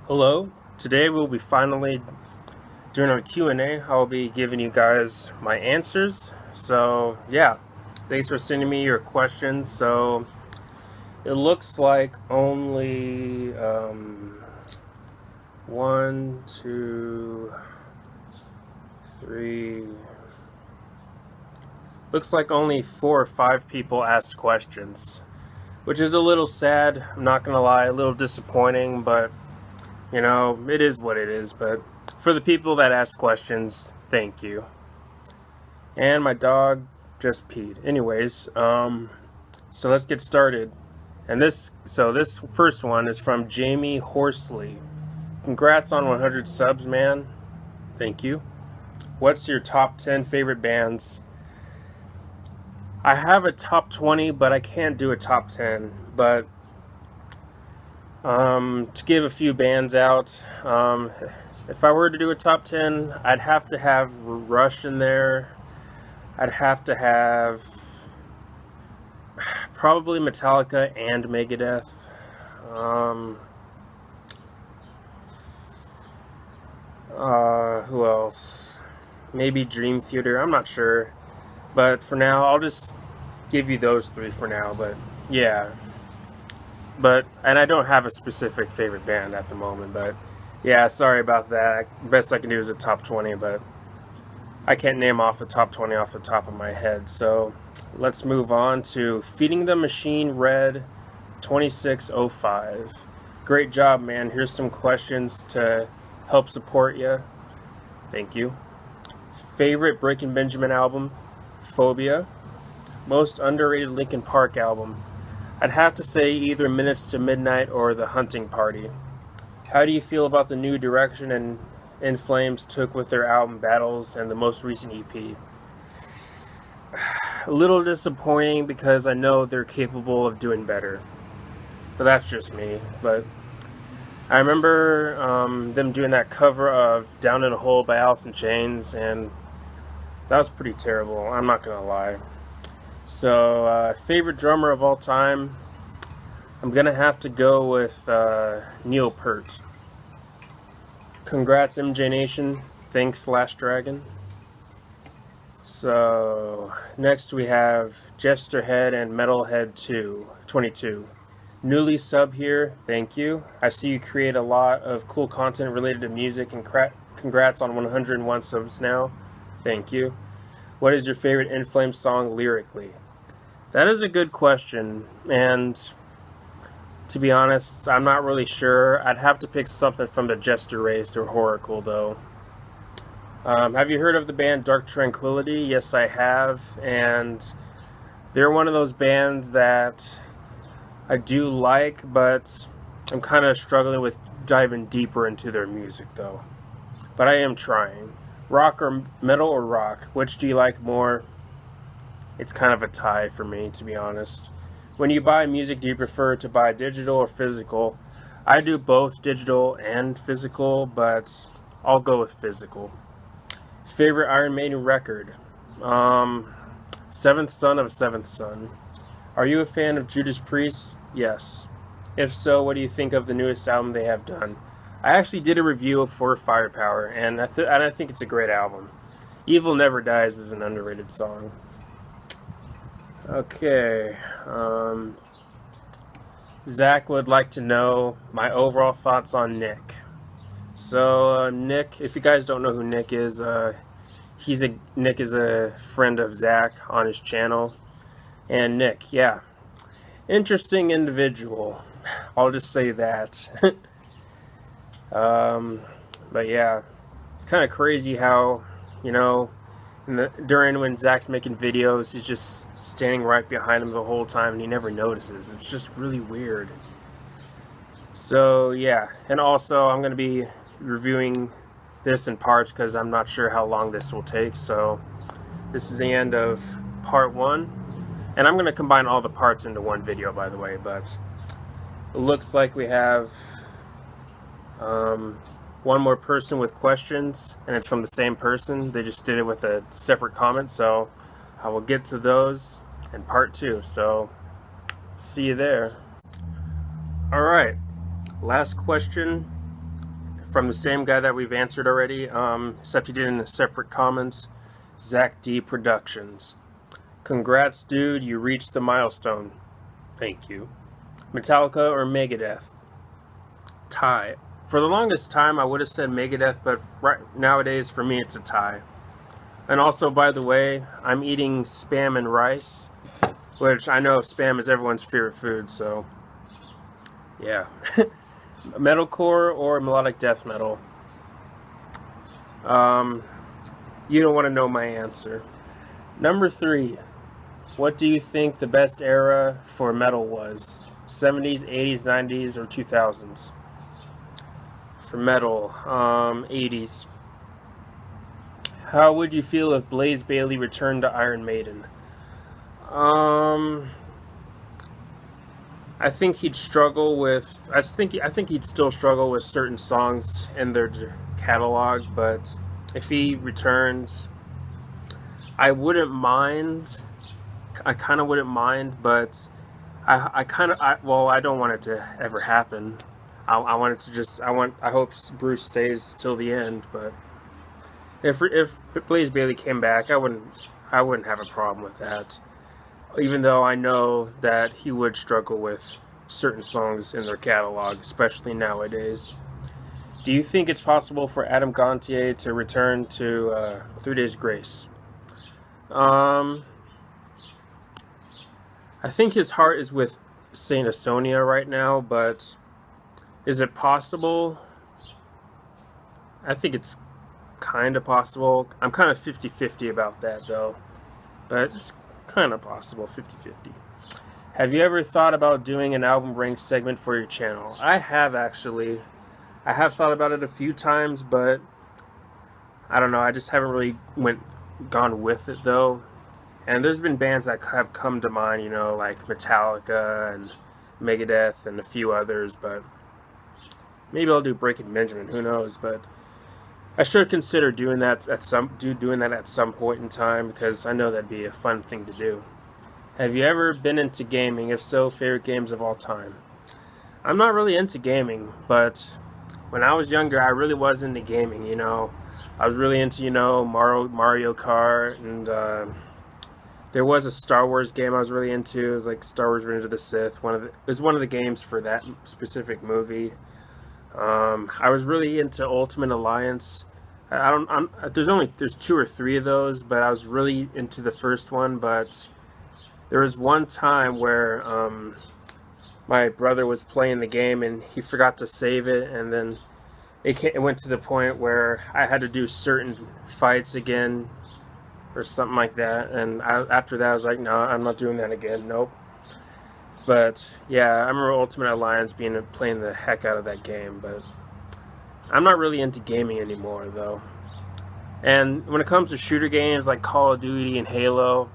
Hello, today we'll be finally doing our Q&A. I'll be giving you guys my answers. So yeah, thanks for sending me your questions. So it looks like only one, two, three. Looks like only 4 or 5 people asked questions, which is a little sad. I'm not gonna lie, a little disappointing, but you know, it is what it is. But for the people that ask questions, thank you. And my dog just peed. Anyways, so let's get started. And this first one is from Jamie Horsley. Congrats on 100 subs, man. Thank you. What's your top 10 favorite bands? I have a top 20, but I can't do a top 10. But to give a few bands out, if I were to do a top 10, I'd have to have Rush in there. I'd have to have probably Metallica and Megadeth. Who else? Maybe Dream Theater. I'm not sure. But for now, I'll just give you those 3 for now. But yeah. And I don't have a specific favorite band at the moment, but yeah, sorry about that. Best I can do is a top 20, but I can't name off the top 20 off the top of my head. So let's move on to Feeding the Machine Red 2605. Great job, man. Here's some questions to help support you. Thank you. Favorite Breaking Benjamin album? Phobia. Most underrated Linkin Park album? I'd have to say either Minutes to Midnight or The Hunting Party. How do you feel about the new direction and In Flames took with their album Battles and the most recent EP? A little disappointing because I know they're capable of doing better. But that's just me. But I remember them doing that cover of Down in a Hole by Alice in Chains, and that was pretty terrible, I'm not gonna lie. So, favorite drummer of all time, I'm gonna have to go with Neil Peart. Congrats, MJ Nation. Thanks, Last Dragon. So, next we have Jesterhead and Metalhead 22. Newly sub here, thank you. I see you create a lot of cool content related to music, and congrats on 101 subs now. Thank you. What is your favorite In Flames song lyrically? That is a good question, and to be honest, I'm not really sure. I'd have to pick something from the Jester Race or Horacle, though. Have you heard of the band Dark Tranquillity? Yes, I have, and they're one of those bands that I do like, but I'm kind of struggling with diving deeper into their music, though. But I am trying. Rock or metal or rock? Which do you like more? It's kind of a tie for me, to be honest. When you buy music, do you prefer to buy digital or physical? I do both digital and physical, but I'll go with physical. Favorite Iron Maiden record? Seventh Son of Seventh Son. Are you a fan of Judas Priest? Yes. If so, what do you think of the newest album they have done? I actually did a review for Firepower, and I think it's a great album. Evil Never Dies is an underrated song. Okay. Zach would like to know my overall thoughts on Nick. So, Nick, if you guys don't know who Nick is, Nick is a friend of Zach on his channel. And Nick, yeah, interesting individual. I'll just say that. But yeah, it's kind of crazy how, you know, during when Zach's making videos, he's just standing right behind him the whole time and he never notices. It's just really weird. So yeah, and also I'm going to be reviewing this in parts because I'm not sure how long this will take. So this is the end of part 1. And I'm going to combine all the parts into one video, by the way, but it looks like we have one more person with questions, and it's from the same person. They just did it with a separate comment, so I will get to those in part 2. So see you there. Alright, last question from the same guy that we've answered already, except he did it in a separate comments. Zach D Productions. Congrats, dude, you reached the milestone. Thank you. Metallica or Megadeth? Tie. For the longest time, I would have said Megadeth, but right nowadays, for me, it's a tie. And also, by the way, I'm eating Spam and rice, which I know Spam is everyone's favorite food, so yeah. Metalcore or melodic death metal? You don't want to know my answer. Number 3. What do you think the best era for metal was? 70s, 80s, 90s, or 2000s? For metal, 80s. How would you feel if Blaze Bayley returned to Iron Maiden? I think he'd struggle with. I think he'd still struggle with certain songs in their catalog, but if he returns, I wouldn't mind. I kind of wouldn't mind, but I don't want it to ever happen. I want it to just. I hope Bruce stays till the end, but if Blaze Bayley came back, I wouldn't have a problem with that. Even though I know that he would struggle with certain songs in their catalog, especially nowadays. Do you think it's possible for Adam Gontier to return to 3 Days Grace? I think his heart is with Saint Asonia right now, but is it possible? I think it's kind of possible. I'm kind of 50-50 about that, though. But it's kind of possible, 50-50. Have you ever thought about doing an album rank segment for your channel? I have, actually. I have thought about it a few times, but I don't know. I just haven't really gone with it, though. And there's been bands that have come to mind, you know, like Metallica and Megadeth and a few others, but maybe I'll do Breaking Benjamin, who knows, but I should consider doing that at some point in time, because I know that'd be a fun thing to do. Have you ever been into gaming? If so, favorite games of all time? I'm not really into gaming, but when I was younger, I really was into gaming, you know. I was really into, you know, Mario Kart, and there was a Star Wars game I was really into. It was like Star Wars Revenge of the Sith. It was one of the games for that specific movie. I was really into Ultimate Alliance. There's 2 or 3 of those, but I was really into the first one. But there was one time where my brother was playing the game and he forgot to save it, and then it went to the point where I had to do certain fights again or something like that. And after that, I was like, no, I'm not doing that again. Nope. But yeah, I remember Ultimate Alliance playing the heck out of that game, but I'm not really into gaming anymore, though. And when it comes to shooter games like Call of Duty and Halo,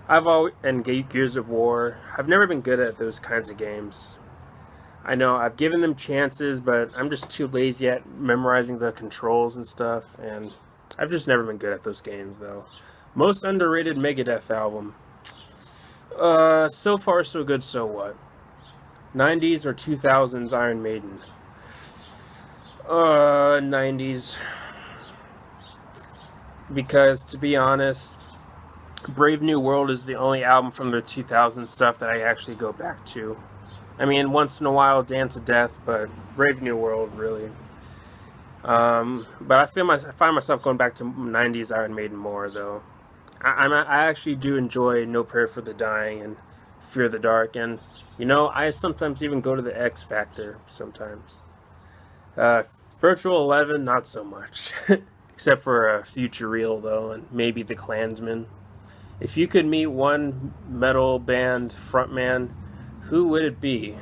and Gears of War, I've never been good at those kinds of games. I know I've given them chances, but I'm just too lazy at memorizing the controls and stuff, and I've just never been good at those games, though. Most underrated Megadeth album. So far so good, so what? 90s or 2000s Iron Maiden? 90s. Because, to be honest, Brave New World is the only album from the 2000s stuff that I actually go back to. I mean, once in a while, Dance of Death, but Brave New World, really. But I find myself going back to 90s Iron Maiden more, though. I actually do enjoy No Prayer for the Dying and Fear the Dark, and you know, I sometimes even go to the X Factor sometimes. Virtual 11, not so much. Except for Future Real, though, and maybe the Klansman. If you could meet one metal band frontman, who would it be?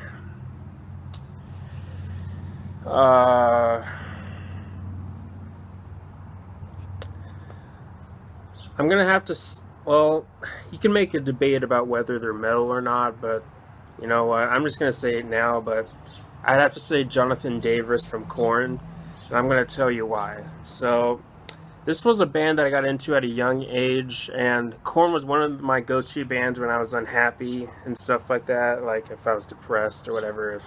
I'm gonna have to. Well, you can make a debate about whether they're metal or not, but you know what? I'm just gonna say it now. But I'd have to say Jonathan Davis from Korn, and I'm gonna tell you why. So, this was a band that I got into at a young age, and Korn was one of my go-to bands when I was unhappy and stuff like that. Like if I was depressed or whatever.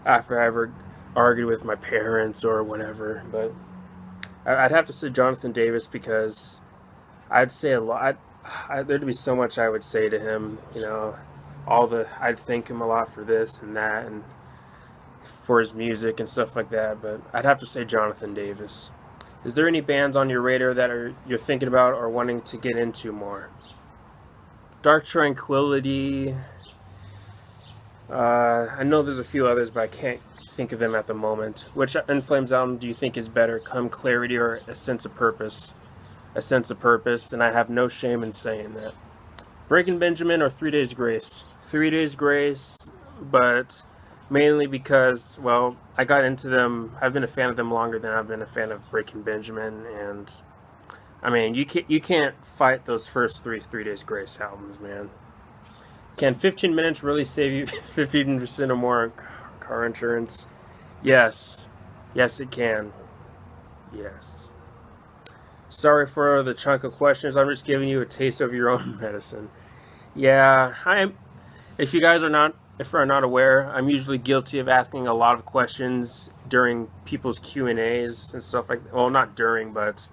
After I ever argued with my parents or whatever. But I'd have to say Jonathan Davis, because I'd say a lot. There'd be so much I would say to him. You know, I'd thank him a lot for this and that, and for his music and stuff like that. But I'd have to say Jonathan Davis. Is there any bands on your radar that you're thinking about or wanting to get into more? Dark Tranquillity. I know there's a few others, but I can't think of them at the moment. Which In Flames album do you think is better, Come Clarity or A Sense of Purpose? A Sense of Purpose, and I have no shame in saying that. Breaking Benjamin or 3 Days Grace? 3 Days Grace, but mainly because, well, I got into them. I've been a fan of them longer than I've been a fan of Breaking Benjamin, and I mean, you can't fight those first 3 Days Grace albums, man. Can 15 minutes really save you 15% or more on car insurance? Yes. Yes, it can. Yes. Sorry for the chunk of questions. I'm just giving you a taste of your own medicine. Yeah, if you guys are not aware, I'm usually guilty of asking a lot of questions during people's Q&As and stuff like that. Well, not during, but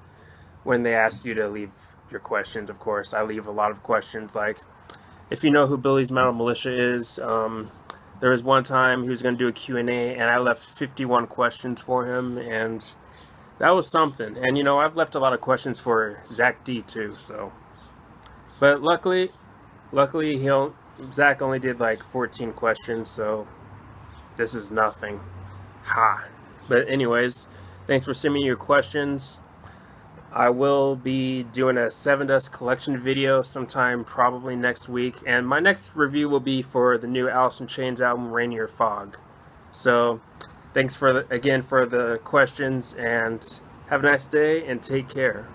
when they ask you to leave your questions, of course, I leave a lot of questions. Like, if you know who Billy's Metal Militia is, there was one time he was going to do a Q&A, and I left 51 questions for him, and that was something. And, you know, I've left a lot of questions for Zach D, too, so. But luckily, Zach only did like 14 questions, so this is nothing. Ha! But anyways, thanks for sending me your questions. I will be doing a Seven Dust collection video sometime probably next week, and my next review will be for the new Alice in Chains album, Rainier Fog. So, thanks again for the questions, and have a nice day, and take care.